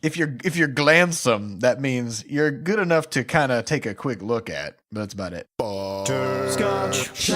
if you're glansome, that means you're good enough to kind of take a quick look at. But that's about it. Butterscotch.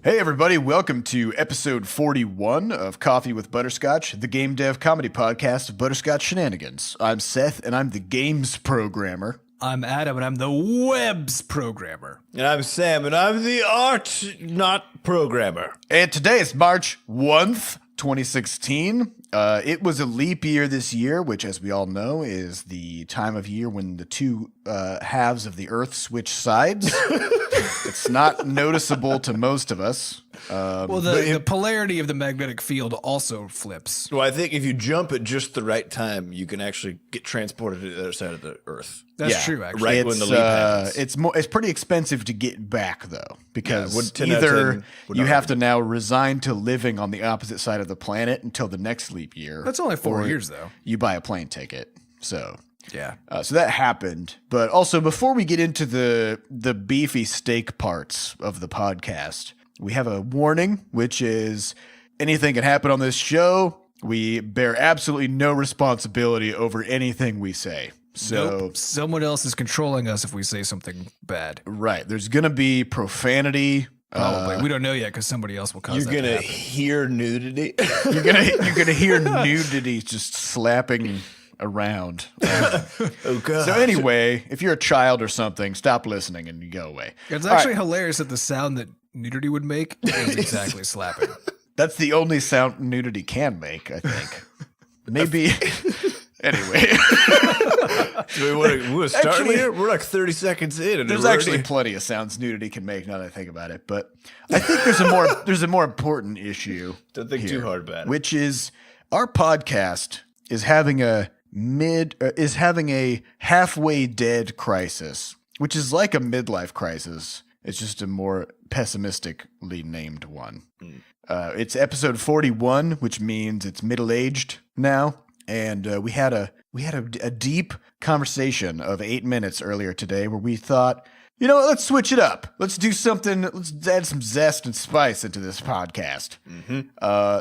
Hey everybody, welcome to episode 41 of Coffee with Butterscotch, the game dev comedy podcast of Butterscotch Shenanigans. I'm Seth, and I'm the games programmer. I'm Adam, and I'm the webs programmer. And I'm Sam, and I'm the art not programmer. And today is March 1st, 2016. It was a leap year this year, which, as we all know, is the time of year when the two halves of the Earth switch sides. It's not noticeable to most of us. The polarity of the magnetic field also flips. Well, I think if you jump at just the right time, you can actually get transported to the other side of the Earth. That's true, actually. Right when the leap happens. It's pretty expensive to get back, though, because 10 out of either 10 would you not have to now resign to living on the opposite side of the planet until the next leap year. That's only 4 or years, though. You buy a plane ticket. So Yeah. so that happened. But also, before we get into the beefy steak parts of the podcast, we have a warning, which is anything can happen on this show. We bear absolutely no responsibility over anything we say. So Nope. Someone else is controlling us if we say something bad. right, there's gonna be profanity. Probably. We don't know yet because somebody else will cause You're that going to to happen. hear nudity. You're gonna hear nudity just slapping around. Oh, God. So anyway, if you're a child or something, stop listening and you go away. It's actually hilarious that the sound that nudity would make is exactly slapping. That's the only sound nudity can make, I think. Maybe. Anyway, So we're starting Actually, here? We're like 30 seconds in. And there's we're actually already- plenty of sounds nudity can make now that I think about it. But I think there's a more important issue. Don't think too hard about it. Which is our podcast is having a halfway dead crisis, which is like a midlife crisis. It's just a more pessimistically named one. It's episode 41, which means it's middle-aged now. And we had a deep conversation of 8 minutes earlier today where we thought, you know what, let's switch it up. Let's do something. Let's add some zest and spice into this podcast.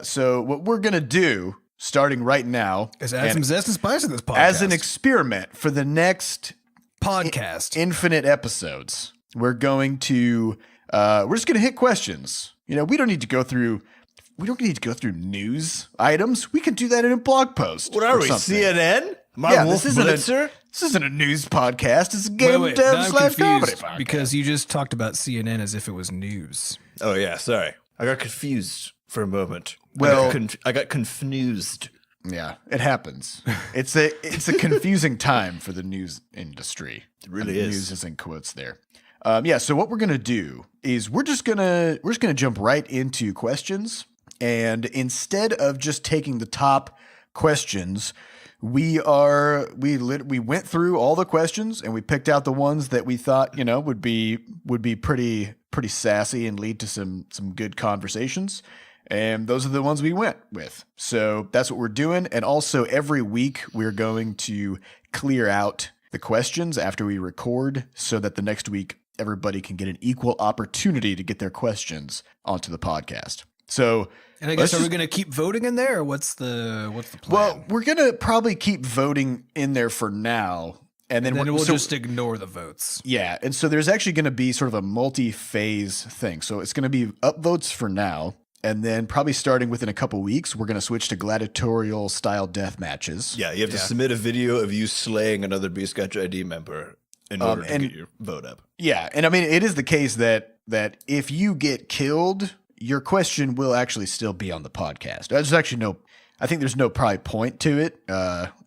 So what we're going to do, starting right now, Is add some zest and spice in this podcast. as an experiment for the next podcast. infinite episodes, we're going to we're just going to hit questions. You know, we don't need to go through news items. We can do that in a blog post. What are or we, something. CNN? Yeah, Wolf Blitzer? this isn't a news podcast. It's a game Wait, dev now I'm / comedy confused podcast. because you just talked about CNN as if it was news. Oh, yeah, sorry. I got confused for a moment. Well- I got confused. Yeah, it happens. It's a confusing time for the news industry. It really is. News is in quotes there. So what we're gonna do is we're just gonna jump right into questions, and instead of just taking the top questions, we went through all the questions and we picked out the ones that we thought would be pretty sassy and lead to some good conversations. And those are the ones we went with. So that's what we're doing. And also every week we're going to clear out the questions after we record so that the next week everybody can get an equal opportunity to get their questions onto the podcast. So, And I guess are we going to keep voting in there, or what's the plan? well, we're going to probably keep voting in there for now. And then we'll just ignore the votes. Yeah, and so there's actually going to be sort of a multi-phase thing. So it's going to be upvotes for now, and then probably starting within a couple weeks, we're going to switch to gladiatorial style death matches. Yeah, you have to submit a video of you slaying another Butterscotch ID member in order to get your vote up. Yeah, and I mean, it is the case that if you get killed, your question will actually still be on the podcast. There's actually I think there's no probably point to it.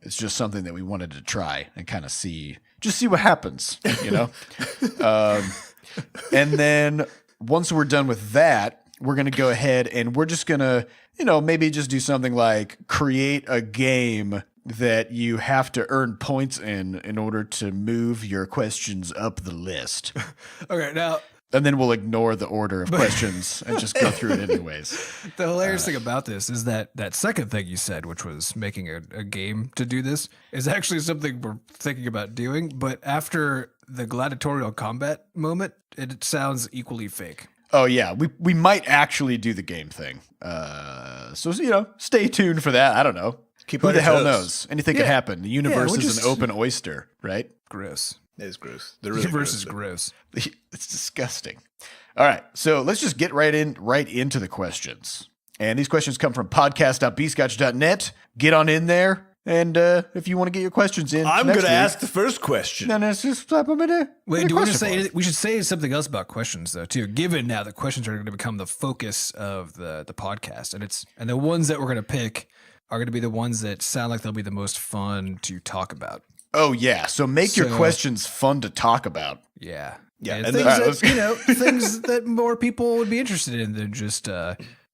It's just something that we wanted to try and kind of see what happens, you know? And then once we're done with that, we're going to go ahead and we're just going to, maybe just do something like create a game that you have to earn points in order to move your questions up the list. Okay, now And then we'll ignore the order of questions and just go through it anyways. the hilarious thing about this is that second thing you said, which was making a game to do this, is actually something we're thinking about doing. But after the gladiatorial combat moment, it sounds equally fake. Oh yeah, we might actually do the game thing. So stay tuned for that. I don't know. Keep Who on the your hell toes. knows? Anything could happen. The universe we'll is just- an open oyster, right? Gross. It is gross. The universe is gross. It's disgusting. All right, so let's just get right into the questions. And these questions come from podcast.bscotch.net. Get on in there. And if you want to get your questions in, I'm next going to week, ask the first question. then let's just slap them in there. Wait, do we want to say? We should say something else about questions, though, too. Given now that questions are going to become the focus of the podcast, and the ones that we're going to pick are going to be the ones that sound like they'll be the most fun to talk about. Oh yeah, so make your questions fun to talk about. Yeah, Yeah, and and things then- that things that more people would be interested in than just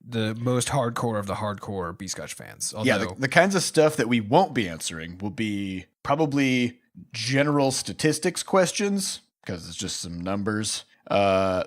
the most hardcore of the hardcore B-Scotch fans. Although, Yeah, the kinds of stuff that we won't be answering will be probably general statistics questions because it's just some numbers.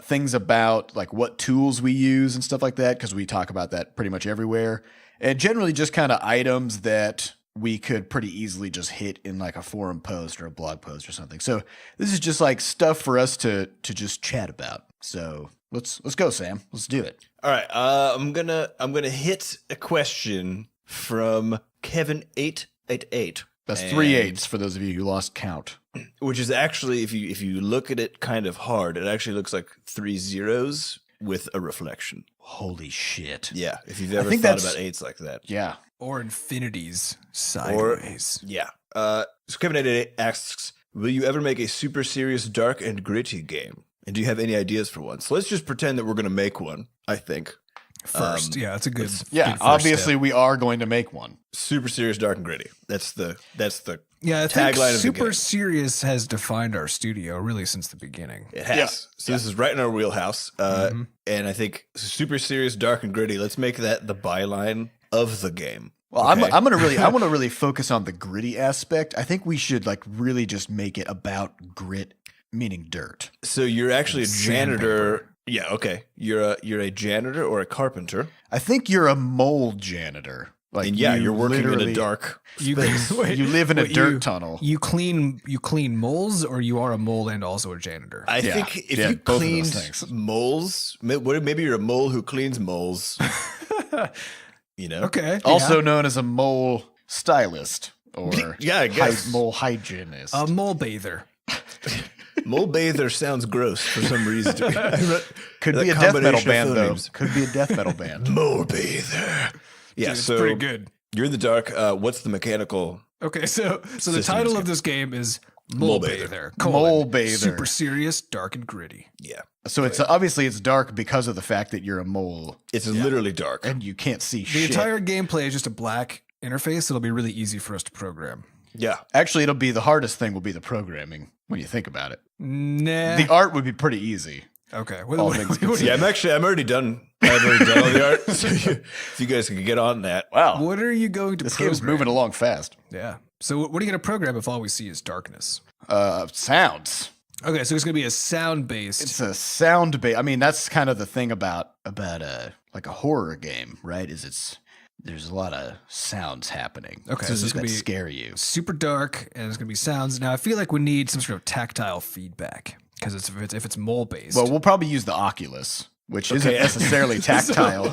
Things about like what tools we use and stuff like that because we talk about that pretty much everywhere. And generally just kind of items that we could pretty easily just hit in like a forum post or a blog post or something. So this is just like stuff for us to just chat about. So let's go, Sam. Let's do it. All right, I'm gonna hit a question from Kevin888. That's 3 8s for those of you who lost count. Which is actually, if you look at it kind of hard, it actually looks like 3 zeros with a reflection. Holy shit. Yeah, if you've ever think thought that's- about eights like that. Yeah. or infinities sideways. Yeah. So Kevin888 asks, will you ever make a super serious, dark, and gritty game? And do you have any ideas for one? So let's just pretend that we're going to make one, I think. First, yeah, that's a good. Yeah, good first obviously step. we are going to make one. Super serious, dark, and gritty. That's the Yeah, I think tagline of the super game. serious has defined our studio really since the beginning. It has. Yeah. So this is right in our wheelhouse. And I think super serious, dark, and gritty. Let's make that the byline of the game. Well, Okay? I want to really focus on the gritty aspect. I think we should like really just make it about grit, meaning dirt. So you're actually a janitor. Sandpaper. Yeah, okay. You're a janitor or a carpenter. I think you're a mold janitor. Like And yeah, you you're working in a literally- dark You, space. wait, You live in a wait, dirt you- tunnel. You clean moles, or you are a mole and also a janitor. I Yeah. think if Yeah, you both of those cleaned things. moles, maybe you're a mole who cleans moles. You know? Okay. Also known as a mole stylist or Yeah, I guess. mole hygienist. a mole bather. Mole bather sounds gross for some reason to me. Could that be a death metal combination of band though. phonemes. Could be a death metal band. Mole bather. Yeah, Dude, it's so pretty good. you're in the dark. What's the mechanical? Okay, so the Systems title game. of this game is Mole Mole Bather. Bather. Mole Bather. Super serious, dark and gritty. Yeah, So it's obviously it's dark because of the fact that you're a mole it's literally dark. and you can't see The shit. entire gameplay is just a black interface. It'll be really easy for us to program. Yeah, Actually, it'll be the hardest thing will be the programming when you think about it. Nah. The art would be pretty easy. Okay. All things yeah. I'm already done. I've already done all the art. So if you guys can get on that. Wow. What are you going to This program? game's moving along fast. Yeah. So what are you going to program if all we see is darkness? Sounds. Okay, so it's going to be a sound-based. It's a sound base. I mean, that's kind of the thing about like a horror game, right? There's a lot of sounds happening. Okay, so it's that gonna be- scare you. super dark, and it's going to be sounds. Now, I feel like we need some sort of tactile feedback because if it's mole-based. Well, we'll probably use the Oculus, which isn't Okay. necessarily tactile.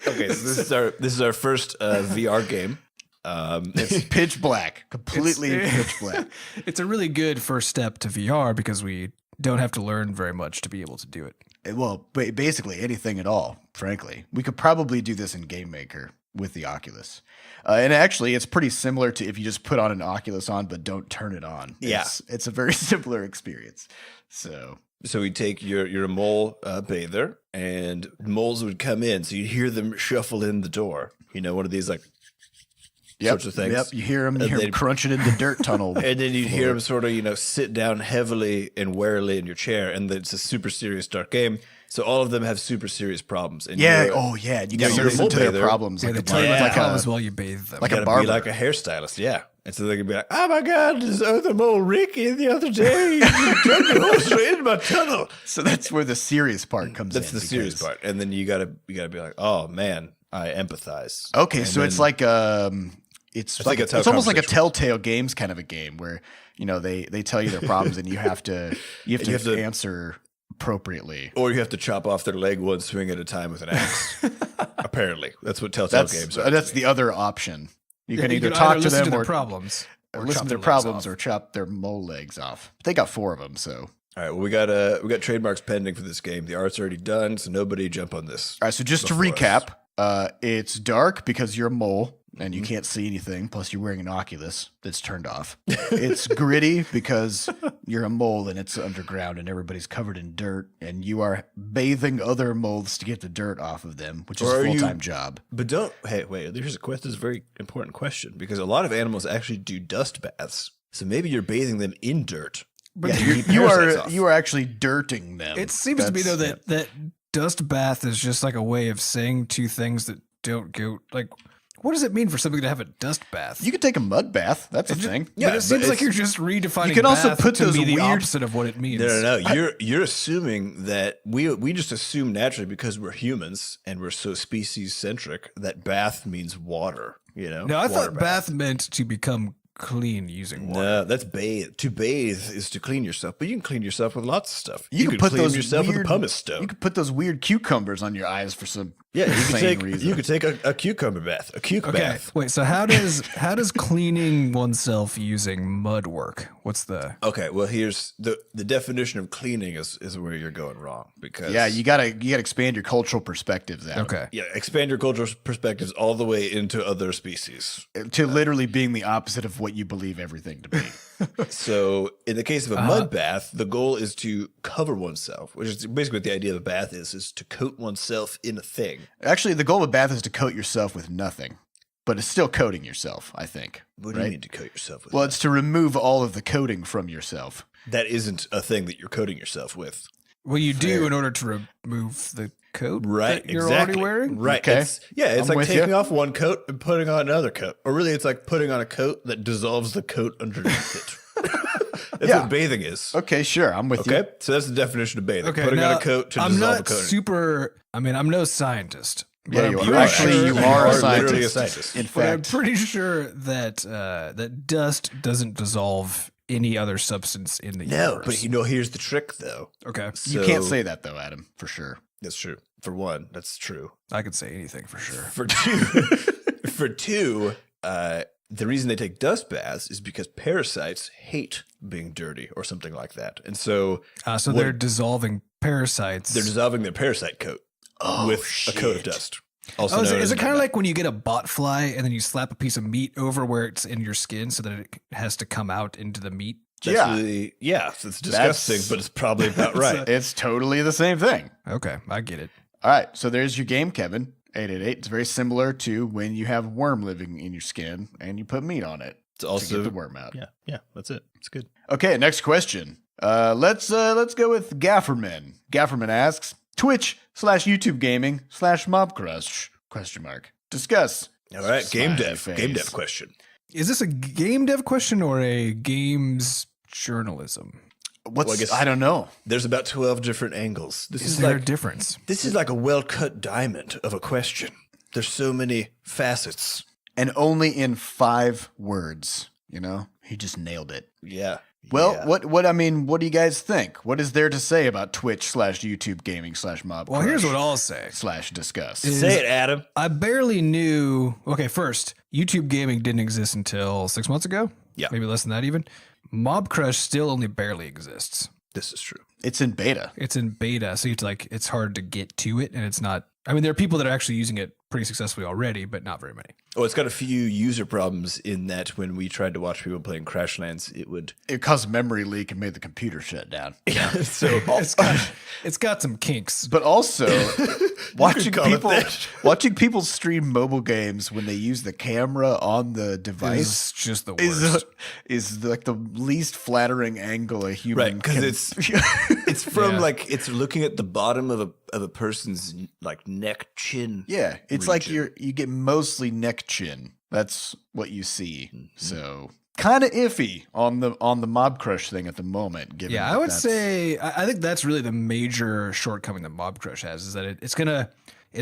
Okay, so this is our first VR game. It's pitch black, completely pitch black. It's a really good first step to VR because we don't have to learn very much to be able to do it. Well, basically anything at all, frankly. We could probably do this in Game Maker with the Oculus. And actually, it's pretty similar to if you just put on an Oculus on but don't turn it on. Yeah. It's a very similar experience. So So we take you're a mole bather, and moles would come in, so you'd hear them shuffle in the door. You know, one of these like sorts of things. Yep, you hear them they'd- crunching in the dirt tunnel. And then you'd hear them sort of, sit down heavily and warily in your chair, and it's a super serious dark game. So all of them have super serious problems. And Yeah. you're- Oh, yeah. You Yeah, got to you're a listen to their mole bather. problems. Yeah, Like they a tell you barber. what Like the problems a, while you bathe them. like you a gotta barber. be like a hairstylist, yeah. And so they can be like, "Oh my God, this other mole Ricky the other day took a horse straight into my tunnel." So that's where the serious part comes in. That's the serious because- part, and then you gotta be like, "Oh man, I empathize." Okay, And so it's then- like it's think like that's how it's almost like a conversation Telltale Games kind of a game where they tell you their problems and you have to have to- answer appropriately. Or you have to chop off their leg one swing at a time with an axe. Apparently, that's what Telltale games are. That's the other option. You can you either can talk to listen them to their or problems, or or listen chop to their legs problems off. or chop their mole legs off. They got 4 of them, so. All right, well, we got trademarks pending for this game. The art's already done, so nobody jump on this. All right, so just to before us. recap, it's dark because you're a mole and you can't see anything. Plus, you're wearing an Oculus that's turned off. It's gritty because you're a mole and it's underground and everybody's covered in dirt, and you are bathing other moles to get the dirt off of them, which is Or a are you- full-time job. But don't, hey, wait, here's a question. This is a very important question because a lot of animals actually do dust baths. So maybe you're bathing them in dirt. But Yeah, to keep you parasites are off. you are actually dirting them. it seems to me though that dust bath is just like a way of saying two things that don't go like. What does it mean for something to have a dust bath? You could take a mud bath. That's a thing. Yeah, but it but seems like it's- you're just redefining. You can also bath put to those be the weird- opposite of what it means. No. You're assuming that we just assume naturally because we're humans and we're so species centric that bath means water. You know. No, I Water thought bath meant to become clean using water. No, that's bathe. To bathe is to clean yourself, but you can clean yourself with lots of stuff. You can could put clean those yourself weird, with a pumice stone. You could put those weird cucumbers on your eyes for some Yeah, you could insane take reason. you could take a cucumber bath, a cuke Okay, bath. wait. So how does cleaning oneself using mud work? What's the Okay, well here's the definition of cleaning is where you're going wrong because Yeah, you gotta expand your cultural perspectives out. okay? yeah, expand your cultural perspectives all the way into other species. To literally being the opposite of what you believe everything to be. So in the case of a mud bath, the goal is to cover oneself, which is basically what the idea of a bath is to coat oneself in a thing. Actually, the goal of a bath is to coat yourself with nothing, but it's still coating yourself, I think. What do you mean to coat yourself with? Well, it's to remove all of the coating from yourself. That isn't a thing that you're coating yourself with. Well, you do in order to remove the coat Right, that you're exactly. already wearing. Right. Okay. It's I'm like with taking you. off one coat and putting on another coat. Or really, it's like putting on a coat that dissolves the coat underneath it. That's Yeah. what bathing is. Okay, sure, I'm with you. Okay, so that's the definition of bathing. Okay, Putting on now, a coat to I'm dissolve a not coat. super. I mean, I'm no scientist. but Yeah, I'm you pretty are. Actually, sure- you You are a are literally a scientist. scientist. In But I'm fact, pretty sure that that dust doesn't dissolve any other substance in the No, universe. but you know, here's the trick, though. Okay, you can't So- say that though, Adam, for sure. That's true. For one, that's true. I could say anything for sure. For two, for two, the reason they take dust baths is because parasites hate being dirty or something like that, and so So they're dissolving parasites. they're dissolving their parasite coat with a coat of dust. Also Oh, is known it as kind of mud like when you get a bot fly and then you slap a piece of meat over where it's in your skin so that it has to come out into the meat? That's Yeah. really, yeah, it's disgusting, but it's probably about right. It's totally the same thing. Okay, I get it. All right, so there's your game, Kevin. 888. It's very similar to when you have a worm living in your skin and you put meat on it It's to also get the worm out. yeah, that's it. It's good. Okay, next question. Let's go with Gafferman. Gafferman asks, Twitch/YouTube gaming/Mob Crush? Question mark. Discuss. All right, game Smiley dev, face. game dev question. Is this a game dev question or a games journalism? What's Well, I guess- I don't know. There's about 12 different angles. This Is is there a like difference? this is like a well-cut diamond of a question. There's so many facets. And only in 5 words, you know? He just nailed it. Yeah. Well, yeah. what do you guys think? What is there to say about Twitch/YouTube gaming/Mob Well, here's what I'll say. /discuss? Say it, Adam. I barely knew. Okay, first, YouTube gaming didn't exist until 6 months ago. Yeah. Maybe less than that even. Mob Crush still only barely exists. This is true. It's in beta. It's in beta, so it's hard to get to it, and it's not. I mean, there are people that are actually using it pretty successfully already, but not very many. Oh, it's got a few user problems in that when we tried to watch people playing Crashlands, it would. It caused a memory leak and made the computer shut down. So It's got some kinks. But also, watching call it people that. watching people stream mobile games when they use the camera on the device It's just the is worst. is like the least flattering angle a human right, because can. it's from Yeah. like it's looking at the bottom of a person's like neck chin. yeah, it's like region. you get mostly neck chin. That's what you see. Mm-hmm. So kind of iffy on the Mob Crush thing at the moment. Given Yeah, that I would that's- say I think that's really the major shortcoming that Mob Crush has is that it's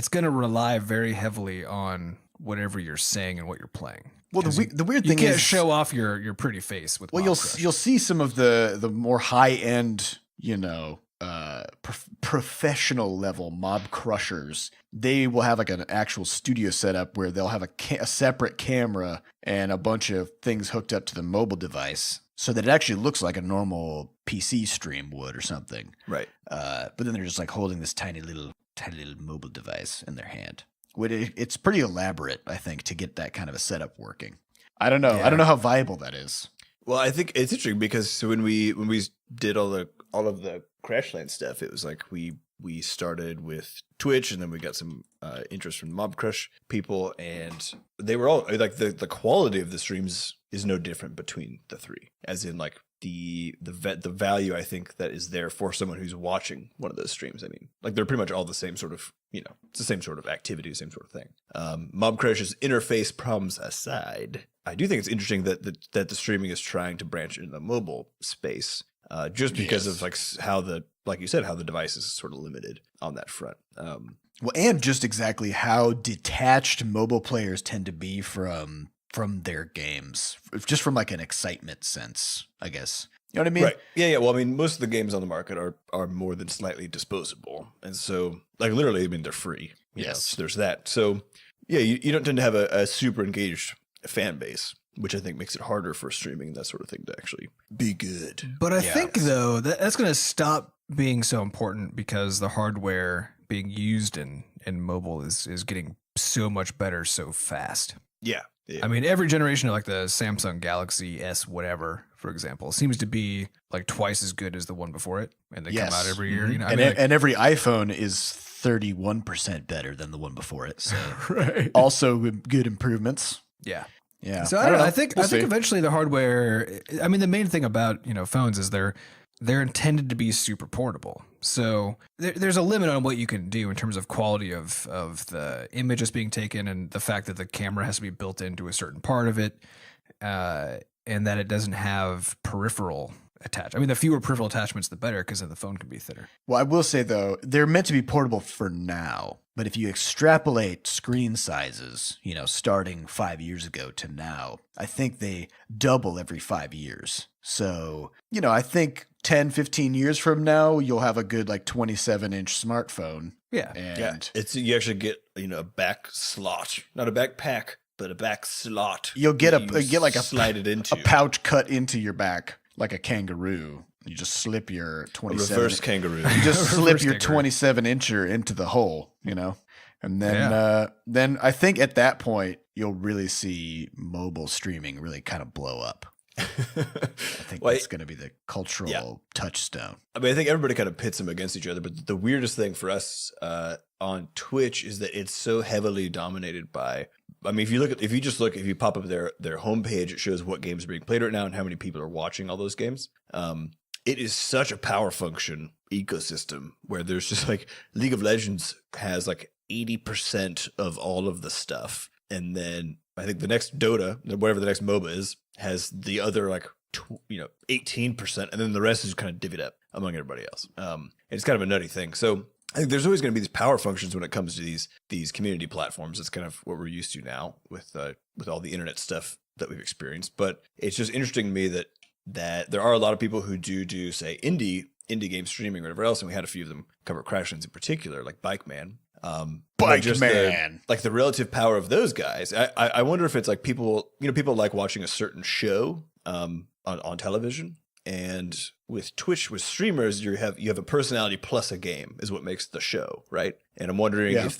gonna rely very heavily on whatever you're saying and what you're playing. Well, the weird You thing can't is show off your pretty face with. well, Mob Crush. you'll see some of the more high end professional level mob crushers, they will have like an actual studio setup where they'll have a separate camera and a bunch of things hooked up to the mobile device so that it actually looks like a normal PC stream would or something. Right. But then they're just like holding this tiny little mobile device in their hand. It's pretty elaborate, I think, to get that kind of a setup working. I don't know. Yeah. I don't know how viable that is. Well, I think it's interesting because when we did all of the Crashland stuff, it was like we started with Twitch, and then we got some interest from Mob Crush people, and they were all like the quality of the streams is no different between the three, as in like the value I think that is there for someone who's watching one of those streams. I mean, like they're pretty much all the same sort of, it's the same sort of activity, same sort of thing. Mob Crush's interface problems aside, I do think it's interesting that the streaming is trying to branch into the mobile space, just because of like you said, how the device is sort of limited on that front. Well, and just exactly how detached mobile players tend to be from their games, just from like an excitement sense, I guess. You know what I mean? Right. Yeah. Well, I mean, most of the games on the market are more than slightly disposable, and so like literally, I mean, they're free. Yes. So there's that. So yeah, you don't tend to have a super engaged fan base, which I think makes it harder for streaming and that sort of thing to actually be good. But I think though that's going to stop being so important because the hardware being used in mobile is getting so much better so fast. Yeah. I mean, every generation of like the Samsung Galaxy S whatever, for example, seems to be like twice as good as the one before it, and they come out every year. And every iPhone is 31% better than the one before it. So right. Also good improvements. Yeah. Yeah. So I don't know. I think We'll see. eventually the hardware. I mean, the main thing about phones is they're intended to be super portable. So there's a limit on what you can do in terms of quality of the image that's being taken, and the fact that the camera has to be built into a certain part of it, and that it doesn't have peripheral attached. I mean, the fewer peripheral attachments, the better, because then the phone can be thinner. Well, I will say though, they're meant to be portable for now. But if you extrapolate screen sizes, starting 5 years ago to now, I think they double every 5 years. So, I think 10, 15 years from now, you'll have a good 27-inch smartphone. Yeah. And you actually get, a back slot, not a backpack, but a back slot. You'll get slide it into a pouch cut into your back like a kangaroo. You just slip your 27 reverse kangaroo. You just slip your 27-incher into the hole, and then I think at that point you'll really see mobile streaming really kind of blow up. I think that's going to be the cultural touchstone. I mean, I think everybody kind of pits them against each other, but the weirdest thing for us on Twitch is that it's so heavily dominated by. I mean, if you pop up their homepage, it shows what games are being played right now and how many people are watching all those games. It is such a power function ecosystem where there's just like League of Legends has like 80% of all of the stuff, and then I think the next Dota, whatever the next MOBA is, has the other 18%, and then the rest is kind of divvied up among everybody else. It's kind of a nutty thing. So I think there's always going to be these power functions when it comes to these community platforms. It's kind of what we're used to now with all the internet stuff that we've experienced. But it's just interesting to me that there are a lot of people who do say indie game streaming or whatever else, and we had a few of them cover Crashlands in particular, like Bike Man. The relative power of those guys. I wonder if it's like people like watching a certain show on television, and with Twitch, with streamers, you have a personality plus a game is what makes the show, right? And I'm wondering if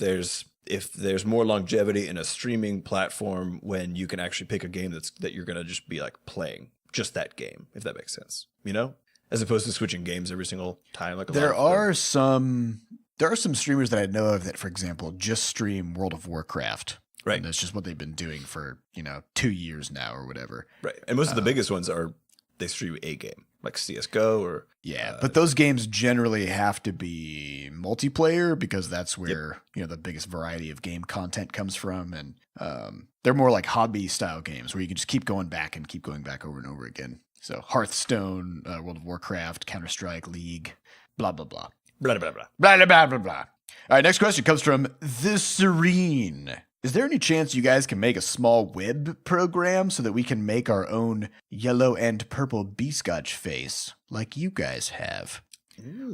there's more longevity in a streaming platform when you can actually pick a game that you're gonna just be like playing just that game, if that makes sense, as opposed to switching games every single time. There are some streamers that I know of that, for example, just stream World of Warcraft. Right. And that's just what they've been doing for, 2 years now or whatever. Right. And most of the biggest ones they stream a game, like CSGO or... Yeah, but those games generally have to be multiplayer because that's where, the biggest variety of game content comes from. And they're more like hobby style games where you can just keep going back over and over again. So Hearthstone, World of Warcraft, Counter-Strike, League, blah, blah, blah. Blah, blah, blah. Blah, blah, blah, blah, blah. All right, next question comes from The Serene. Is there any chance you guys can make a small web program so that we can make our own yellow and purple Butterscotch face like you guys have?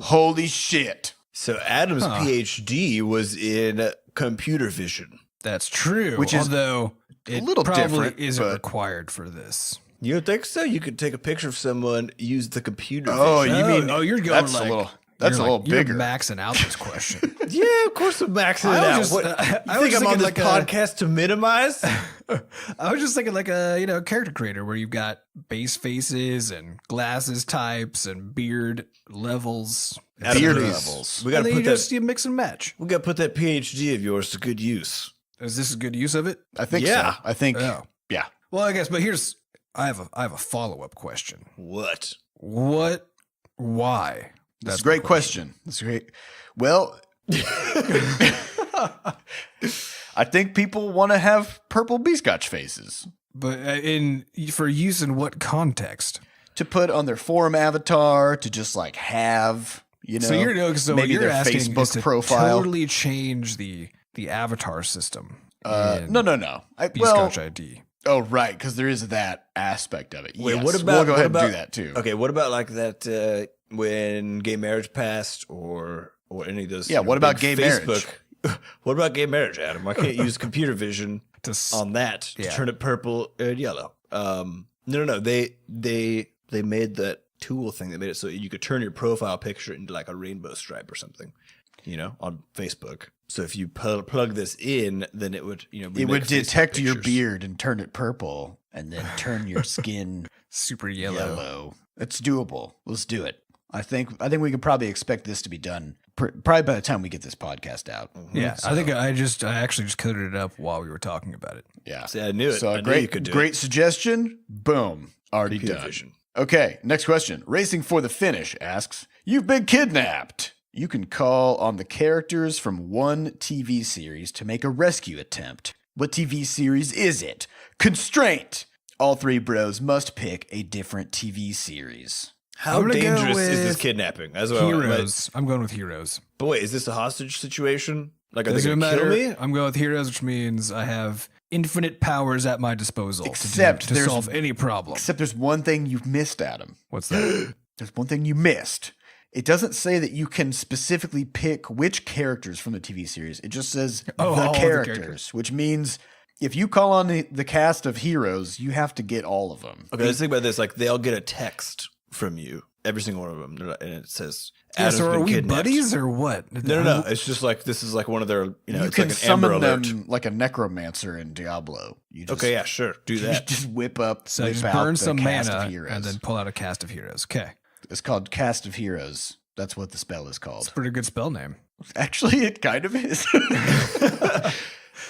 Holy shit. So Adam's PhD was in computer vision. That's true. Which is although it little probably different, isn't but- required for this. You don't think so? You could take a picture of someone, use the computer Oh, vision. you mean you're going that's like a little that's a you're little bigger. You're maxing out this question. Yeah, of course I'm maxing it I out. was just- What, I you was think I'm on thinking this like a- podcast to minimize? I was just thinking like a character creator where you've got base faces and glasses types and beard levels, Beard Please. levels. We and gotta then put you mix and match. we gotta put that PhD of yours to good use. Is this a good use of it? I think Yeah. so. I think Oh. yeah. Well, I guess, but I have a follow up question. What? What? Why? That's a my great question. That's great. Well, I think people want to have purple Butterscotch faces But for use in what context? to put on their forum avatar, to just like have, you know, So what maybe you're their asking Facebook is to profile. totally change the avatar system. in No. Butterscotch ID. Oh, right, because there is that aspect of it. Wait, Yes, what about we'll go what ahead about, and do that too. Okay, what about like that when gay marriage passed or any of those? Yeah, what about big gay marriage? What about gay marriage, Adam? I can't use computer vision on that to yeah. turn it purple and yellow. No. They made that tool thing that made it so you could turn your profile picture into like a rainbow stripe or something, you know, on Facebook. So if you plug this in, then it would, you know, It would remake Facebook detect your pictures. beard and turn it purple, and then turn your skin Super yellow. yellow. It's doable. Let's do it. I think we could probably expect this to be done probably by the time we get this podcast out. Yeah, So, I think I actually just coded it up while we were talking about it. yeah. See, I knew it. So I a knew you great could do great it. suggestion. Boom. Already Computer done. vision. Okay, next question. Racing for the Finish asks, "You've been kidnapped. You can call on the characters from one TV series to make a rescue attempt. What TV series is it? Constraint. All three bros must pick a different TV series." How I'm gonna go dangerous is this with kidnapping? That's what I want. Heroes. I'm going with heroes. But wait, is this a hostage situation? Like, are they Doesn't going to kill matter. me? I'm going with heroes, which means I have infinite powers at my disposal Except to there's- solve any problem. Except there's one thing you've missed, Adam. What's that? There's one thing you missed. It doesn't say that you can specifically pick which characters from the TV series. It just says Oh, the all the characters, characters. which means if you call on the cast of Heroes, you have to get all of them. Okay, let's think about this. Like, they all get a text from you, every single one of them, and it says, Yeah, Adam's so are been we kidnapped. buddies or what? No. It's just like, this is like one of their, you know, You it's can like an Amber summon Alert. them like a necromancer in Diablo. You just, Okay, yeah, sure. Do you that. just whip up, So whip just out burn the some cast of mana heroes. and then pull out a cast of heroes. Okay. It's called Cast of Heroes. That's what the spell is called. It's a pretty good spell name. Actually, it kind of is.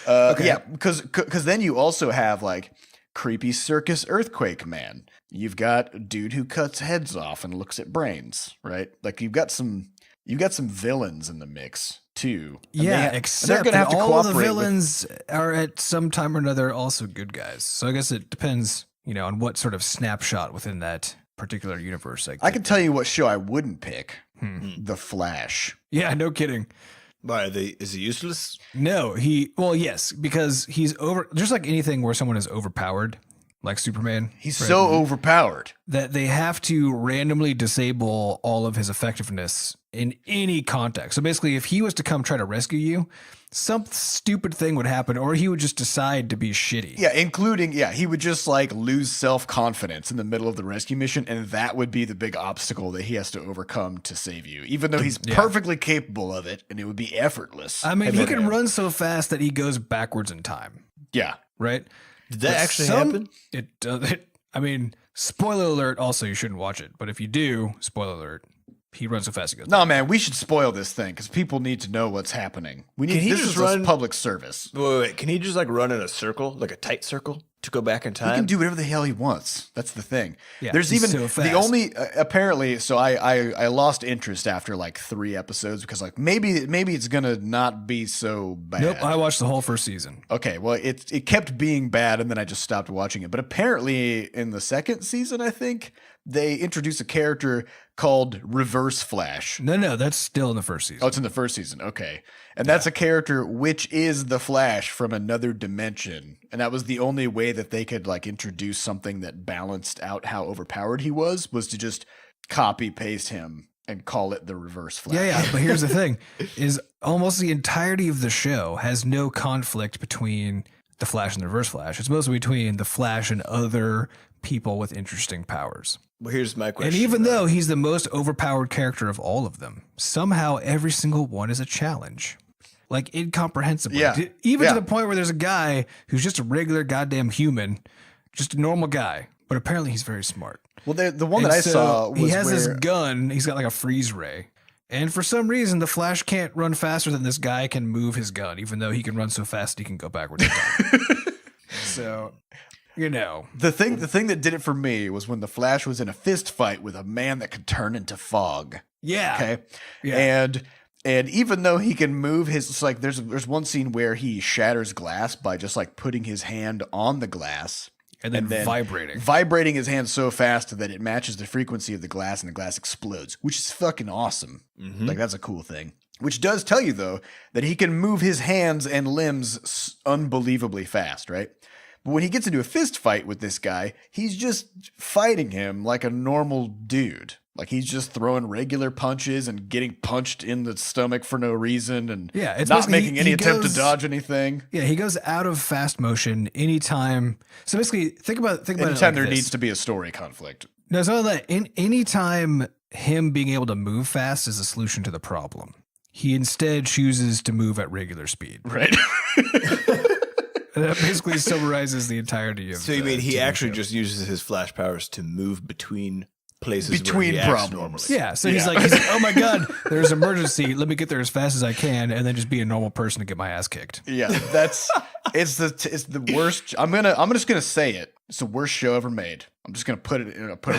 Yeah, because then you also have like creepy circus earthquake man. You've got a dude who cuts heads off and looks at brains, right? Like you've got some villains in the mix too. And Yeah, they're except gonna have to all the cooperate with- villains are at some time or another also good guys. So I guess it depends, on what sort of snapshot within that particular universe. I can tell you what show I wouldn't pick: Hmm. The Flash. Yeah, no kidding. Why, is he useless? No, yes, because he's just like anything where someone is overpowered, like Superman. He's right? so overpowered. That they have to randomly disable all of his effectiveness in any context. So basically, if he was to come try to rescue you, some stupid thing would happen, or he would just decide to be shitty. Yeah, he would just like lose self-confidence in the middle of the rescue mission, and that would be the big obstacle that he has to overcome to save you, even though he's perfectly capable of it, and it would be effortless. I mean, And he then- can run so fast that he goes backwards in time, Yeah. right? Did that But actually happen? It does. I mean, spoiler alert. Also, you shouldn't watch it. But if you do, spoiler alert. He runs so fast he goes. No, man, we should spoil this thing because people need to know what's happening. We need Can he this just is run- a public service. Wait. Can he just like run in a circle, like a tight circle, to go back in He time? can do whatever the hell he wants. That's the thing. Yeah, There's he's even so the fast. only apparently. So I lost interest after like 3 episodes because like maybe it's gonna not be so bad. Nope. I watched the whole first season. Okay, well, it kept being bad, and then I just stopped watching it. But apparently, in the second season, I think they introduce a character called Reverse Flash. No, that's still in the first Oh, season. it's in the first season. Okay, and that's a character which is the Flash from another dimension, and that was the only way that they could like introduce something that balanced out how overpowered he was to just copy paste him and call it the Reverse Flash. Yeah. But here's the thing: is almost the entirety of the show has no conflict between the Flash and the Reverse Flash. It's mostly between the Flash and other people with interesting powers. Well, here's my question. And even though he's the most overpowered character of all of them, somehow every single one is a challenge. Like incomprehensibly. Yeah. Even to the point where there's a guy who's just a regular goddamn human, just a normal guy, but apparently he's very smart. Well, the one And that I so saw was he has this where- gun. He's got like a freeze ray. And for some reason, the Flash can't run faster than this guy can move his gun, even though he can run so fast he can go backwards in time. So, you know. The thing that did it for me was when the Flash was in a fist fight with a man that could turn into fog. Yeah. Okay. Yeah. And even though he can move his, it's like there's one scene where he shatters glass by just like putting his hand on the glass. And then Vibrating his hand so fast that it matches the frequency of the glass and the glass explodes, which is fucking awesome. Mhm. Like, that's a cool thing. Which does tell you, though, that he can move his hands and limbs unbelievably fast, right? But when he gets into a fist fight with this guy, he's just fighting him like a normal dude. Like, he's just throwing regular punches and getting punched in the stomach for no reason and it's not basically making any he attempt goes- to dodge anything. Yeah, he goes out of fast motion anytime. So basically, think about it. Anytime Like there this. needs to be a story conflict. No, it's not that. Anytime him being able to move fast is a solution to the problem. He instead chooses to move at regular speed. Right. And that basically summarizes the entirety of. So you the mean he TV actually show. just uses his Flash powers to move between places where Between he acts problems. normally? Yeah, so he's like, oh my god, there's an emergency. Let me get there as fast as I can, and then just be a normal person to get my ass kicked. Yeah, it's the worst. I'm just gonna say it. It's the worst show ever made. I'm just gonna put it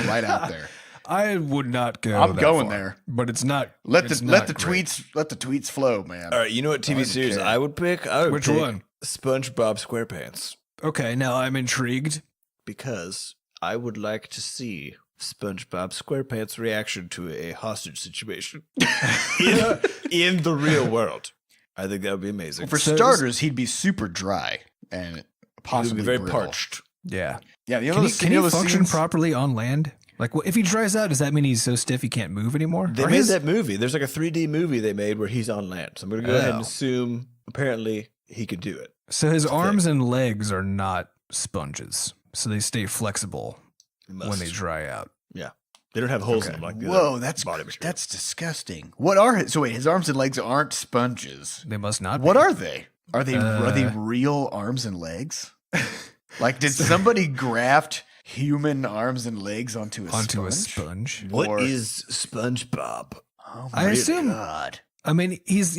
right out there. I would not go. I'm that going far, there. but it's not. Let the great. tweets flow, man. All right, you know what TV don't series care. I would pick? I would Which pick one? SpongeBob SquarePants, Okay, now I'm intrigued. because I would like to see SpongeBob SquarePants' reaction to a hostage situation in the real world. I think that would be amazing. Well, for So- starters, he'd be super dry and He would possibly be very brittle. parched. Yeah. Yeah, you know Can he, those, can you know he those function scenes? properly on land? Like, if he dries out, does that mean he's so stiff he can't move anymore? They Or made his- that movie. There's like a 3D movie they made where he's on land. So I'm going to go ahead and Oh. assume apparently he could do it. So his arms and legs are not sponges, so they stay flexible He when must. they dry out. They don't have holes Okay. in them like the Whoa, other that's body material. disgusting. What are his? So wait, his arms and legs aren't sponges. They must not. What be. are they? Are they real arms and legs? Like, did somebody graft human arms and legs onto a onto sponge? a sponge? What Or- is SpongeBob? Oh I my assume- God. I mean, he's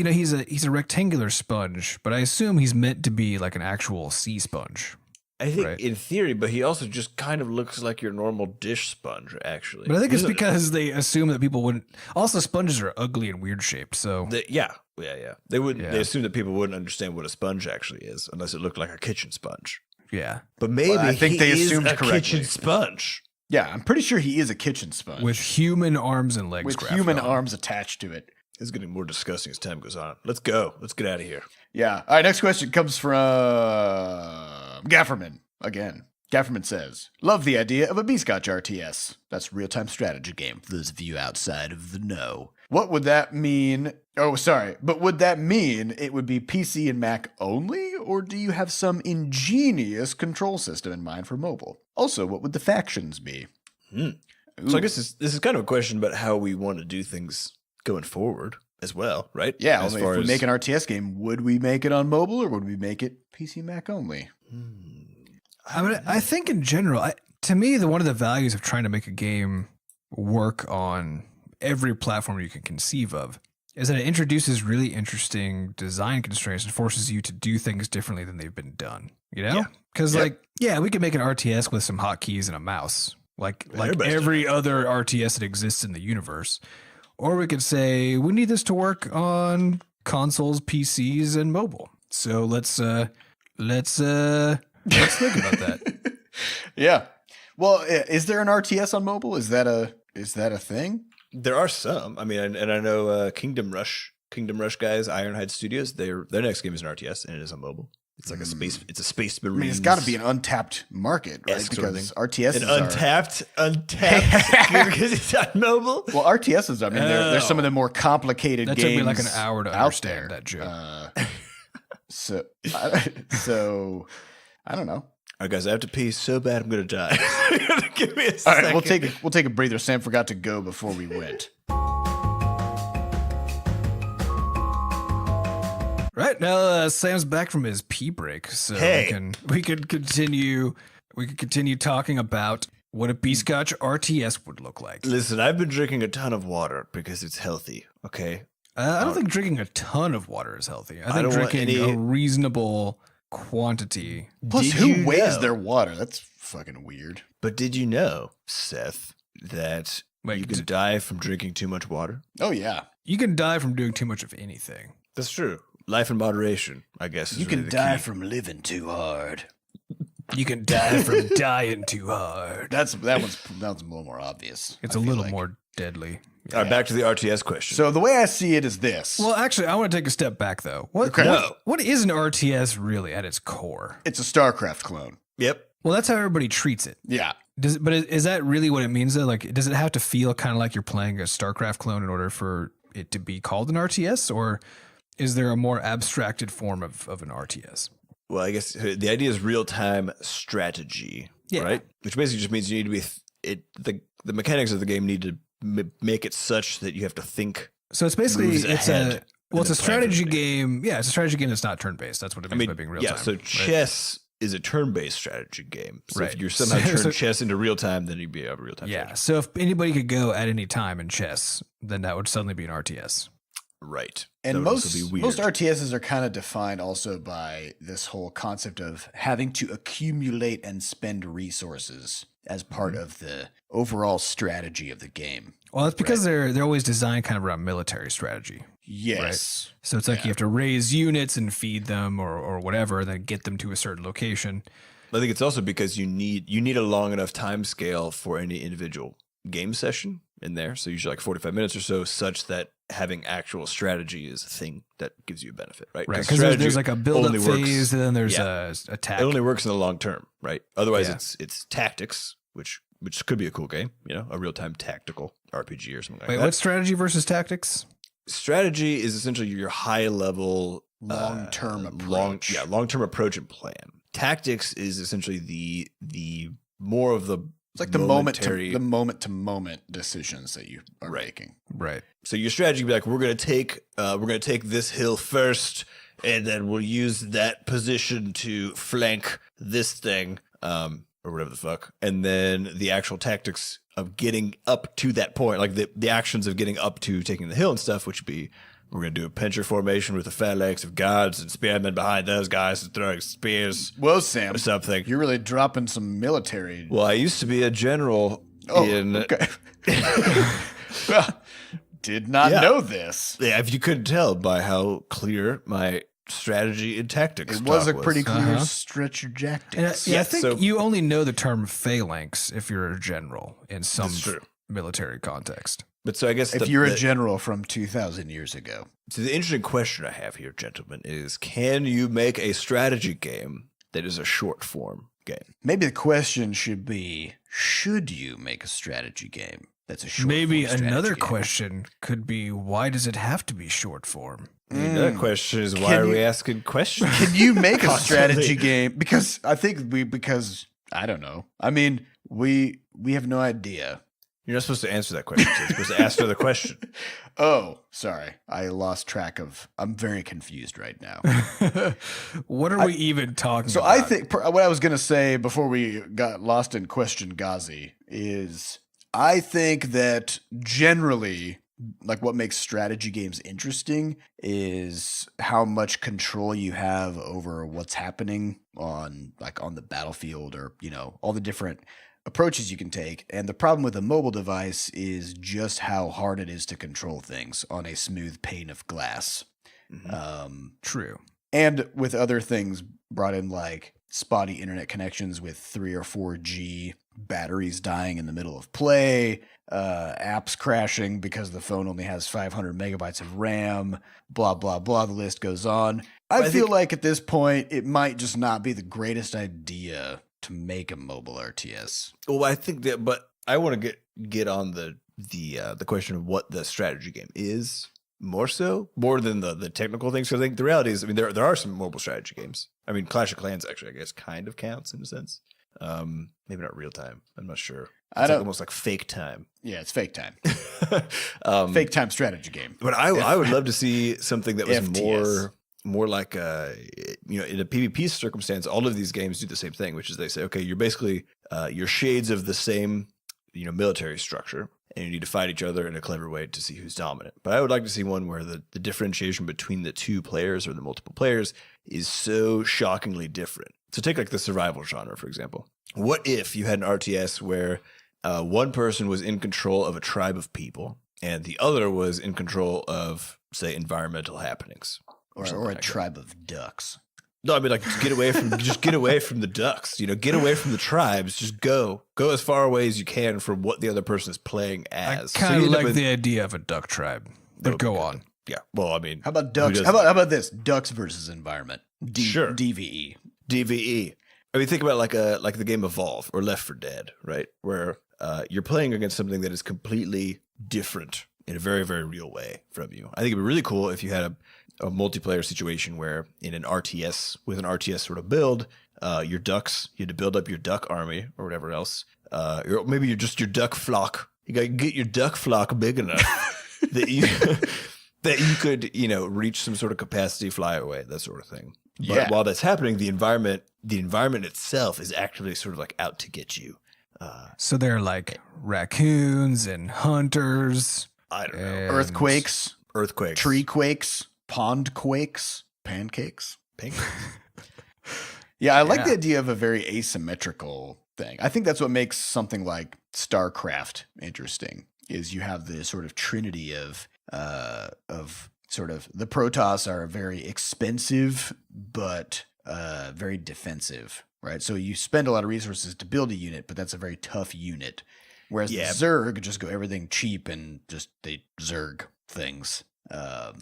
a rectangular sponge, but I assume he's meant to be like an actual sea sponge. I think Right. in theory, but he also just kind of looks like your normal dish sponge, actually. But I think it's He's a- because they assume that people wouldn't. Also, sponges are ugly and weird shaped, so yeah. They would. Yeah. They assume that people wouldn't understand what a sponge actually is unless it looked like a kitchen sponge. yeah, But maybe Well, I think he they is assumed a correctly. kitchen sponge. Yeah, I'm pretty sure he is a kitchen sponge with human arms and legs. with grafted human on. arms attached to it. It's getting more disgusting as time goes on. Let's go. Let's get out of here. Yeah. All right. Next question comes from Gafferman again. Gafferman says, "Love the idea of a Butterscotch RTS. That's a real-time strategy game for those of you outside of the know. What would that mean? Oh, sorry. But would that mean it would be PC and Mac only, or do you have some ingenious control system in mind for mobile? Also, what would the factions be?" So I guess this is kind of a question about how we want to do things going forward as well, right? Yeah, As if far we as make an RTS game, would we make it on mobile or would we make it PC Mac only? I mean, I think in general, to me, one of the values of trying to make a game work on every platform you can conceive of is that it introduces really interesting design constraints and forces you to do things differently than they've been done. You know, Yeah. because Yep. we could make an RTS with some hotkeys and a mouse, like Everybody's every other RTS that exists in the universe, or we could say we need this to work on consoles, PCs, and mobile. So let's think about that. Yeah. Well, is there an RTS on mobile? Is that a thing? There are some. I mean, and I know Kingdom Rush guys, Ironhide Studios. Their next game is an RTS and it is on mobile. It's like a space. It's a space marine. I mean, it's got to be an untapped market, right? Esque sort of Because thing. RTSs an are untapped because it's on mobile. well, RTSs. I mean, they're some of the more complicated That games. took me like an hour to out understand there. that joke. So I don't know. All right, guys, I have to pee so bad I'm gonna die. Give me a All second. right, we'll take a breather. Sam forgot to go before we went. Right now, Sam's back from his pee break, so Hey. we could continue talking about what a Butterscotch RTS would look like. Listen, I've been drinking a ton of water because it's healthy. Okay, I don't think drinking a ton of water is healthy. I think don't want drinking any- a reasonable quantity. Plus, Did who you weighs know- their water? That's fucking weird. But did you know, Seth, that Wait, you can die from drinking too much water? Oh yeah, you can die from doing too much of anything. That's true. Life in moderation, I guess. Is you really can the die key. from living too hard. You can die from dying too hard. That one's a little more obvious. It's I a feel little like. more deadly. All right, back to the RTS question. So the way I see it is this: Well, actually, I want to take a step back though. Okay. What is an RTS really at its core? it's a StarCraft clone. yep. Well, that's how everybody treats it. Yeah, But is that really what it means though? Like, does it have to feel kind of like you're playing a StarCraft clone in order for it to be called an RTS, or is there a more abstracted form of an RTS? Well, I guess the idea is real time strategy, Yeah. right? Which basically just means you need to be the mechanics of the game need to make it such that you have to think. So it's basically Moves it's ahead a and it's a then plan for strategy the game. Yeah, it's a strategy game that's not turn based. That's what it means by being real yeah. time. So right? chess is a turn based strategy game. So Right. if you somehow So- turn chess into real time, then you'd be a real time. Yeah. So if anybody could go at any time in chess, then that would suddenly be an RTS. Right. and That would also be weird. most RTSs are kind of defined also by this whole concept of having to accumulate and spend resources as part of the overall strategy of the game. Well, that's because they're always designed kind of around military strategy. Yes. So it's like you have to raise units and feed them or whatever, and then get them to a certain location. I think it's also because you need a long enough time scale for any individual game session in there. So usually like 45 minutes or so, such that having actual strategy is a thing that gives you a benefit, right? Right. Because there's like a build up only works- phase, and then there's yeah. a attack. It only works in the long term, right? Otherwise, Yeah. it's tactics, which could be a cool game, a real time tactical RPG or something like Wait, that. what's strategy versus tactics? Strategy is essentially your high level Long-term long approach. term approach and plan. Tactics is essentially the more of the It's like the moment to moment decisions that you are making. Right. So your strategy would be like, we're gonna take this hill first, and then we'll use that position to flank this thing, or whatever the fuck. And then the actual tactics of getting up to that point, like the actions of getting up to taking the hill and stuff, which would be we're gonna do a pincher formation with a phalanx of guards and spearmen behind those guys and throwing spears Whoa, Sam. or something. You're really dropping some military. Well, I used to be a general in. Okay. Well, did not Yeah. know this. Yeah, if you couldn't tell by how clear my strategy and tactics It was talk a pretty clear Uh-huh. strategic. And I Yeah, think so- you only know the term phalanx if you're a general in some That's true. military context. But so I guess If you're a general from 2,000 years ago. so the interesting question I have here, gentlemen, is can you make a strategy game that is a short form game? Maybe the question should be, should you make a strategy game that's a short Maybe form strategy another game? question could be, why does it have to be short form? Another question is why Can are we you- asking questions? Can you make a Constantly. strategy game? Because I think because I don't know. I mean, we have no idea. You're not supposed to answer that question. You're supposed to ask another question. Oh, sorry. I lost track of. I'm very confused right now. What are we even talking So about? I think what I was going to say before we got lost in question Ghazi is I think that generally, like what makes strategy games interesting is how much control you have over what's happening on the battlefield, or all the different approaches you can take. And the problem with a mobile device is just how hard it is to control things on a smooth pane of glass. True. And with other things brought in, like spotty internet connections with 3 or 4G batteries dying in the middle of play, apps crashing because the phone only has 500 megabytes of RAM, blah, blah, blah. The list goes on. I feel like at this point, it might just not be the greatest idea to make a mobile RTS. Well, I think that, but I want to get on the question of what the strategy game is more than the technical things. So I think the reality is, I mean, there are some mobile strategy games. I mean, Clash of Clans actually, I guess, kind of counts in a sense. Maybe not real time. I'm not sure. It's like almost like fake time. Yeah, it's fake time. Fake time strategy game. But I would love to see something that was FTS. more like in a PvP circumstance. All of these games do the same thing, which is they say, okay, you're basically you're shades of the same military structure, and you need to fight each other in a clever way to see who's dominant. But I would like to see one where the differentiation between the two players or the multiple players is so shockingly different. So take like the survival genre, for example. What if you had an RTS where one person was in control of a tribe of people and the other was in control of, say, environmental happenings? Or a like tribe of ducks. No, I mean, like, get away from the ducks, get away from the tribes. Just go as far away as you can from what the other person is playing as. I kind of like the idea of a duck tribe, but go on. Yeah. Well, I mean, How about ducks? How about this? Ducks versus environment. Sure. DVE. DVE. I mean, think about like the game Evolve or Left 4 Dead, right? Where you're playing against something that is completely different in a very, very real way from you. I think it'd be really cool if you had a multiplayer situation where in an RTS, with an RTS sort of build, your ducks, you had to build up your duck army or whatever else. Or maybe you're just your duck flock. You got to get your duck flock big enough that you could, reach some sort of capacity, fly away, that sort of thing. But while that's happening, the environment itself is actually sort of like out to get you. So they're like raccoons and hunters. I don't know. Earthquakes. Tree quakes. Pond quakes. Pancakes. Yeah, I like the idea of a very asymmetrical thing. I think that's what makes something like StarCraft interesting, is you have the sort of trinity of sort of the Protoss are very expensive, but very defensive, right? So you spend a lot of resources to build a unit, but that's a very tough unit. Whereas the Zerg just go everything cheap and just they Zerg things. So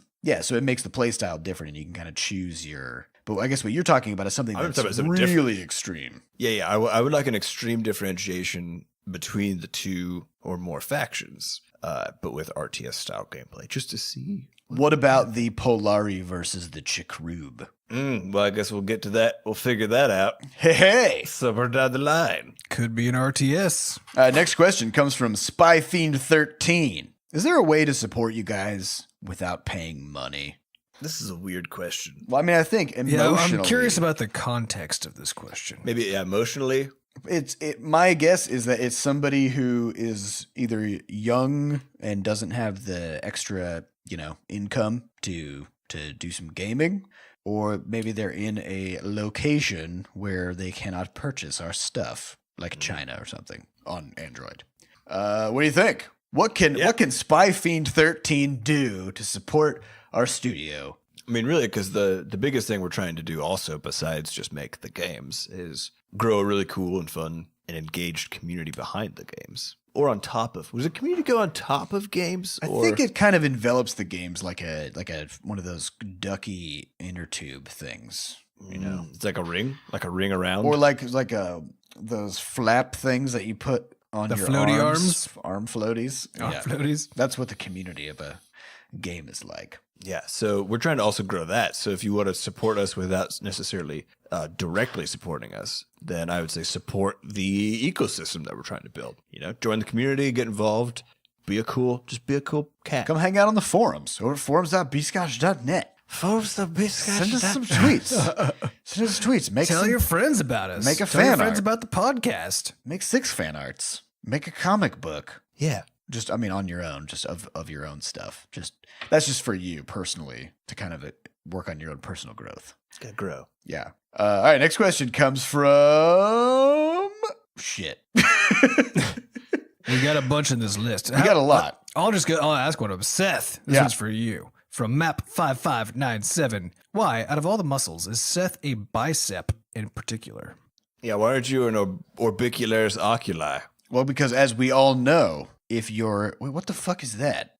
it makes the playstyle different, and you can kind of choose your. But I guess what you're talking about is something that's really extreme. Yeah. I would like an extreme differentiation between the two or more factions, but with RTS style gameplay, just to see. What about the Polari versus the Chikrub? Well, I guess we'll get to that. We'll figure that out. Hey! Somewhere down the line. Could be an RTS. Next question comes from SpyFiend13. Is there a way to support you guys without paying money? This is a weird question. Well, I mean, I think emotionally. I'm curious about the context of this question. Maybe emotionally. My guess is that it's somebody who is either young and doesn't have the extra, income to do some gaming, or maybe they're in a location where they cannot purchase our stuff, like China or something on Android. What do you think? What can SpyFiend13 do to support our studio? I mean, really, because the biggest thing we're trying to do also, besides just make the games, is grow a really cool and fun and engaged community behind the games. Or on top of. Was a community go on top of games? I think it kind of envelops the games like a one of those ducky inner tube things. It's like a ring around, or like those flap things that you put on the your floaty arm floaties. Floaties. That's what the community of a game is like. Yeah, so we're trying to also grow that. So if you want to support us without necessarily directly supporting us, then I would say support the ecosystem that we're trying to build. Join the community, get involved, be a cool cat. Come hang out on the forums over at forums.bscotch.net. Forums.bscotch.net. Send us some tweets. Tell your friends about us. Make a Tell fan your friends art. about the podcast. Make 6 fan arts. Make a comic book. Yeah. Just, on your own, just of your own stuff. That's just for you personally to kind of work on your own personal growth. It's got to grow. Yeah. All right. Next question comes from shit. We got a bunch in this list. We got a lot. I'll ask one of them. Seth, this one's for you. From Map5597. Why, out of all the muscles, is Seth a bicep in particular? Yeah, why aren't you an orbicularis oculi? Well, because as we all know, if you're... Wait, what the fuck is that?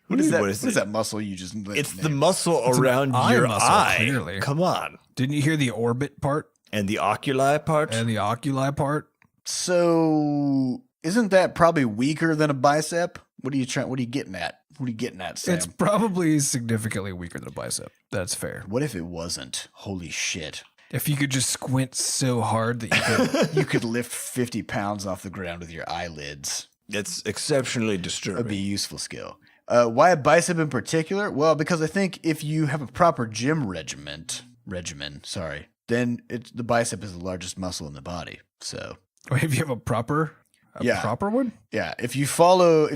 What is that? What is that muscle you just... It's the muscle around your eye. Clearly. Come on. Didn't you hear the orbit part? And the oculi part? And the oculi part? So, isn't that probably weaker than a bicep? What are you getting at? What are you getting at, Sam? It's probably significantly weaker than a bicep. That's fair. What if it wasn't? Holy shit. If you could just squint so hard that you could... You could lift 50 pounds off the ground with your eyelids. It's exceptionally That'd disturbing. be a useful skill. Why a bicep in particular? Well, because I think if you have a proper gym regimen, then the bicep is the largest muscle in the body. So, Wait, if you have a proper one? Yeah, if you follow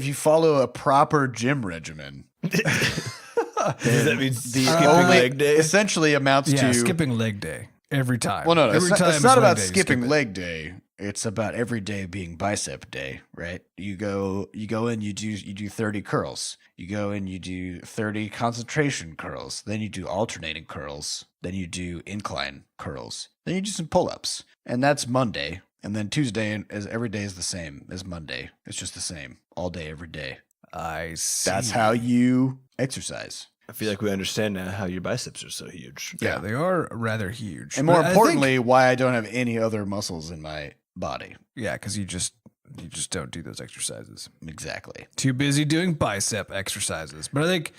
a proper gym regimen, Does that mean the skipping only leg day? essentially amounts Yeah, to skipping leg day every time. Well, no, every time it's not is about leg day, you skipping skip it. leg day. It's about every day being bicep day, right? You go in, you do 30 curls. You go in, you do 30 concentration curls. Then you do alternating curls. Then you do incline curls. Then you do some pull-ups. And that's Monday. And then Tuesday, every day is the same as Monday. It's just the same all day, every day. I see. That's how you exercise. I feel like we understand now how your biceps are so huge. Yeah, they are rather huge. And more But I importantly, why I don't have any other muscles in my body. yeah, because you just don't do those exercises. Exactly. Too busy doing bicep exercises. But I think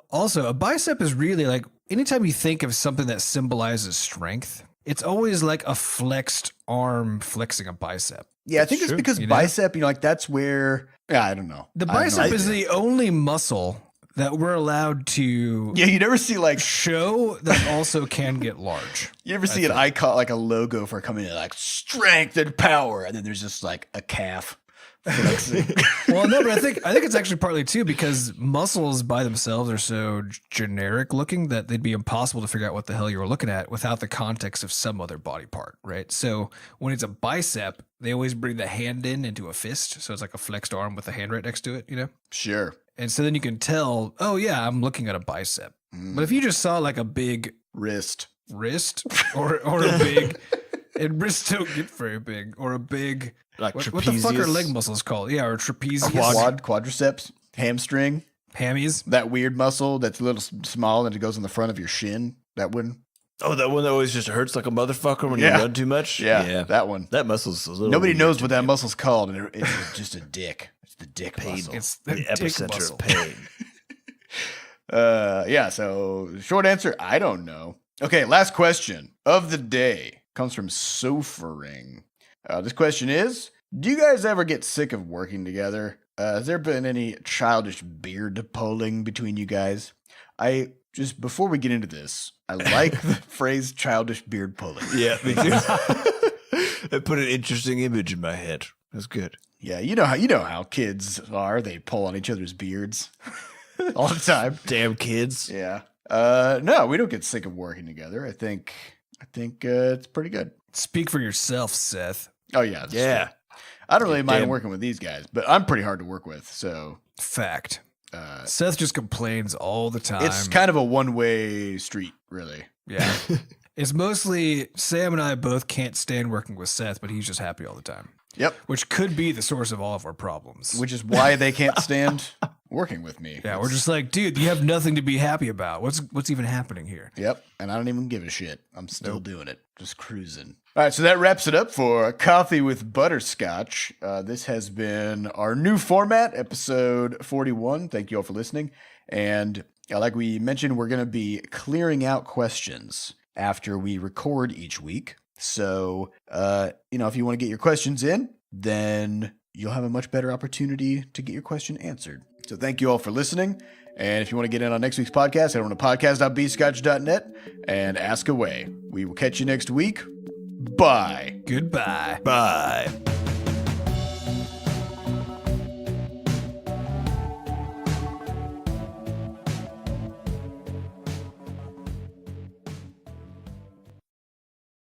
also a bicep is really like anytime you think of something that symbolizes strength, it's always like a flexed arm flexing a bicep. Yeah, I think it's true, because you know? bicep, like that's where, I don't know. The I have no bicep is idea. the only muscle that we're allowed to Yeah, you never see like, show that also can get large. you ever see an icon, like a logo for coming in like strength and power. And then there's just like a calf flexing. Well, no, but I think it's actually partly too because muscles by themselves are so generic looking that they'd be impossible to figure out what the hell you were looking at without the context of some other body part, right? So when it's a bicep, they always bring the hand into a fist, so it's like a flexed arm with a hand right next to it, you know? Sure. And so then you can tell, oh yeah, I'm looking at a bicep. Mm. But if you just saw like a big Wrist. wrist or a big, and wrists don't get very big, or a big Like what the fuck are trapezius. leg muscles called? Yeah, or trapezius, Quadriceps, hamstring, hammies. that weird muscle that's a little small and it goes in the front of your shin. That one. Oh, that one that always just hurts like a motherfucker when you Yeah. run too much? Yeah, that one. That muscle's a little Nobody weird knows to what that me. muscle's called, and it's just a dick. It's the dick muscle. It's The dick epicenter muscle. of pain. Yeah, so short answer, I don't know. Okay, last question of the day comes from Sofering. This question is, do you guys ever get sick of working together? Has there been any childish beard pulling between you guys? Before we get into this, I like the phrase childish beard pulling. Yeah, me too. It put an interesting image in my head. That's good. Yeah, you know how kids are. They pull on each other's beards all the time. Damn kids. Yeah. No, we don't get sick of working together. I think it's pretty good. Speak for yourself, Seth. Oh yeah, that's Yeah. true. I don't really mind Damn. working with these guys, but I'm pretty hard to work with. So Fact. Seth just complains all the time. it's kind of a one-way street, really. yeah. It's mostly Sam and I both can't stand working with Seth, but he's just happy all the time, Yep. which could be the source of all of our problems. Which is why they can't stand working with me. Yeah, we're just like, dude, you have nothing to be happy about. What's even happening here? Yep. And I don't even give a shit. I'm still doing it. Just cruising. All right. So that wraps it up for Coffee with Butterscotch. This has been our new format, episode 41. Thank you all for listening. And like we mentioned, we're going to be clearing out questions after we record each week. So, if you want to get your questions in, then you'll have a much better opportunity to get your question answered. So thank you all for listening. And if you want to get in on next week's podcast, head on to podcast.bscotch.net and ask away. We will catch you next week. Bye. Goodbye. Bye.